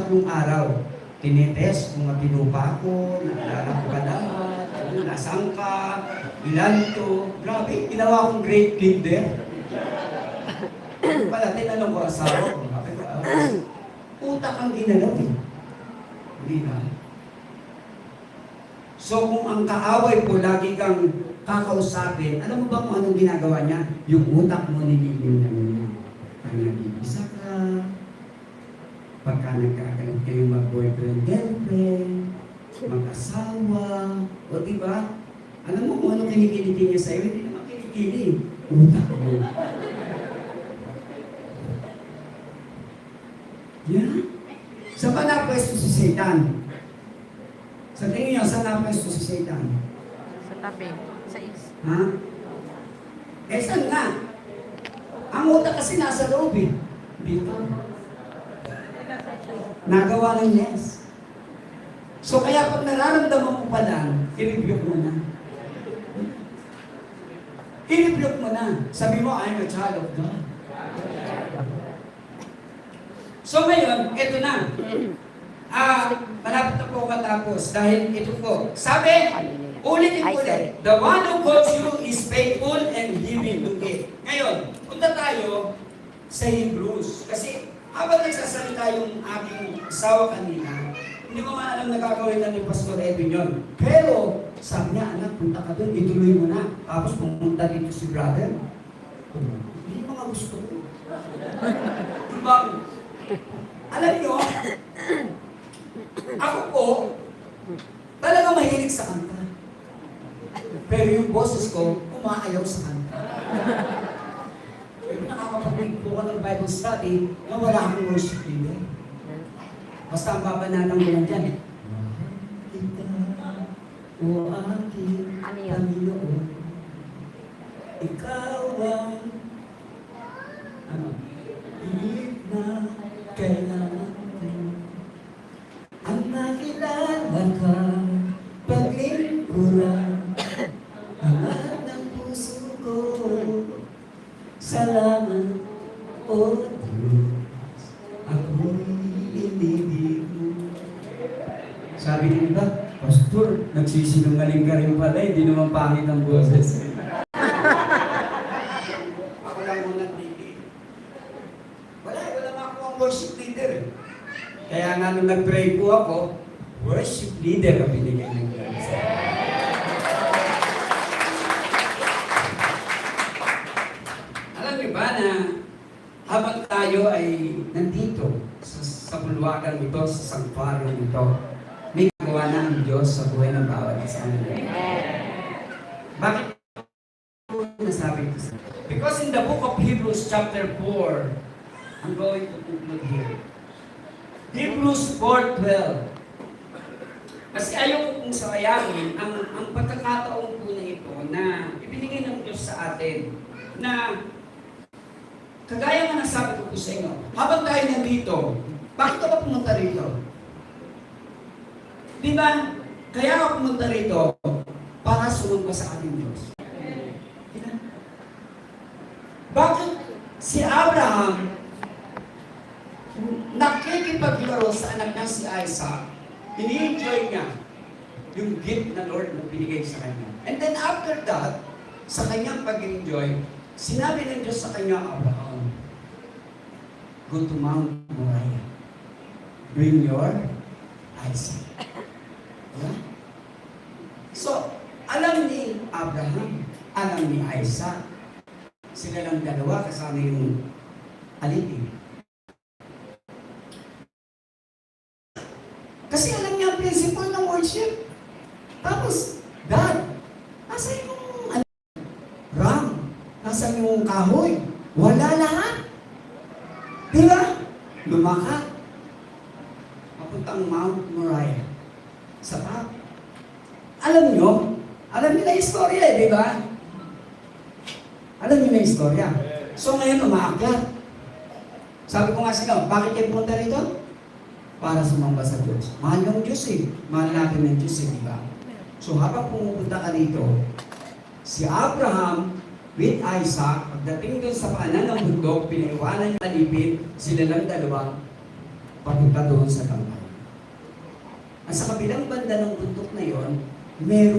tatlong araw. Tinetest kung matino pa ako, naalala ko ba lahat, nasaan ka, ilan to. Grabe, ginawa akong great leader. Pala, tinanong ko asawa ko, utak ang ginalaw eh. Hindi ba? So kung ang kaaway po, lagi kang kakausapin, alam mo ba kung anong ginagawa niya? Yung utak mo nililiw na niya. Pag nag-iisa ka, pagka nagkakaroon kayo mag-boyfriend, girlfriend, mag-asawa, o diba? Alam mo kung anong kinikiliti niya sa'yo? Hindi naman kinikili. Utak mo. Yeah? Saan ba napwesto si Satan? Sa tingin niyo, saan napwesto si Satan? Sa tabi. Sa is. Ha? Eh, saan nga? Ang utak kasi nasa loob eh. Dito. Nagawa ng yes. So kaya pag nararamdaman mo pa lang, i-rebuke mo na. I-rebuke mo na. Sabi mo, I'm a child of God. So ngayon, ito na. Malapit na po katapos dahil ito po. Sabi, ulitin ko ulit. The one who calls you is faithful and he will do it. Ngayon, punta tayo sa Hebrews. Kasi habang nagsasalita yung aking asawa kanina, hindi ko man alam na gagawin na ni Pastor Edwin yun. Pero, sabi niya, anak, punta ka doon, ituloy mo na. Tapos pumunta dito si brother. Hindi mo nga gusto ko. Diba? Alam niyo, ako po, talaga mahilig sa kanta. Pero yung boses ko, umaayaw sa kanta. Pero nakakapagpig po ka ng Bible study na wala akong worship leader. Basta ang babanatan mo lang dyan. O aking Panginoon, ikaw ang higit na kailangan ko. Ang makilala ka, paglingkuran, ang lahat ng puso ko. Salamat, O Diyos, ako'y inibig mo. Sabi niya ba, Pastor, nagsisinungaling ka rin pala, hindi naman pangit ang boses. Ako lang mong nagpili. Wala ako ang worship leader. Kaya nga nung nag-pray po ako, worship leader ang binigay ng Diyos. Alam niyo ba na habang tayo ay nandito sa bulwagan ito, sa sanctuary ito, may gagawa ng Diyos sa buhay ng bawat isa. Bakit po nasabi ko? Because in the book of Hebrews chapter 4, I'm going to conclude here. Hebrews 4:12. Kasi ayaw kong sayangin ang pagkakataon po na ito na ibinigay ng Diyos sa atin na kagaya nga nasabi ko po sa inyo, habang tayo nandito, bakit ka pumunta rito? Di ba? Kaya ako pumunta rito para sumamba sa ating Diyos. Bakit si Abraham nakikipaglaro sa anak niya si Isaac, ini-enjoy niya yung gift na Lord na binigay sa kanya. And then after that, sa kanyang pag-enjoy, sinabi ng Diyos sa kanya, Abraham, go to Mount Moriah. Bring your Isaac. Yeah? So, alam ni Abraham, alam ni Isaac, sila lang dalawa kasama yung alipin. Kasi alam niya ang principle ng worship. Tapos, Dad, nasa yung ram? Nasa yung kahoy? Wala lahat. Diba? Lumakat. Papuntang Mount Moriah. Sa top. Alam niyo na istorya di ba? Alam niyo na istorya. So ngayon, umaakyat. Sabi ko nga sila, bakit kayo punta rito? Para sumamba sa Diyos. Mahal ng Diyos eh. Mahal natin ng Diyos eh, di ba? So habang pumupunta ka dito, si Abraham with Isaac, pagdating doon sa paanan ng bundok, pinaiwanan yung alipin, sila lang dalawa, papunta doon sa Kalbaryo. At sa kabilang banda ng bundok na yon, meron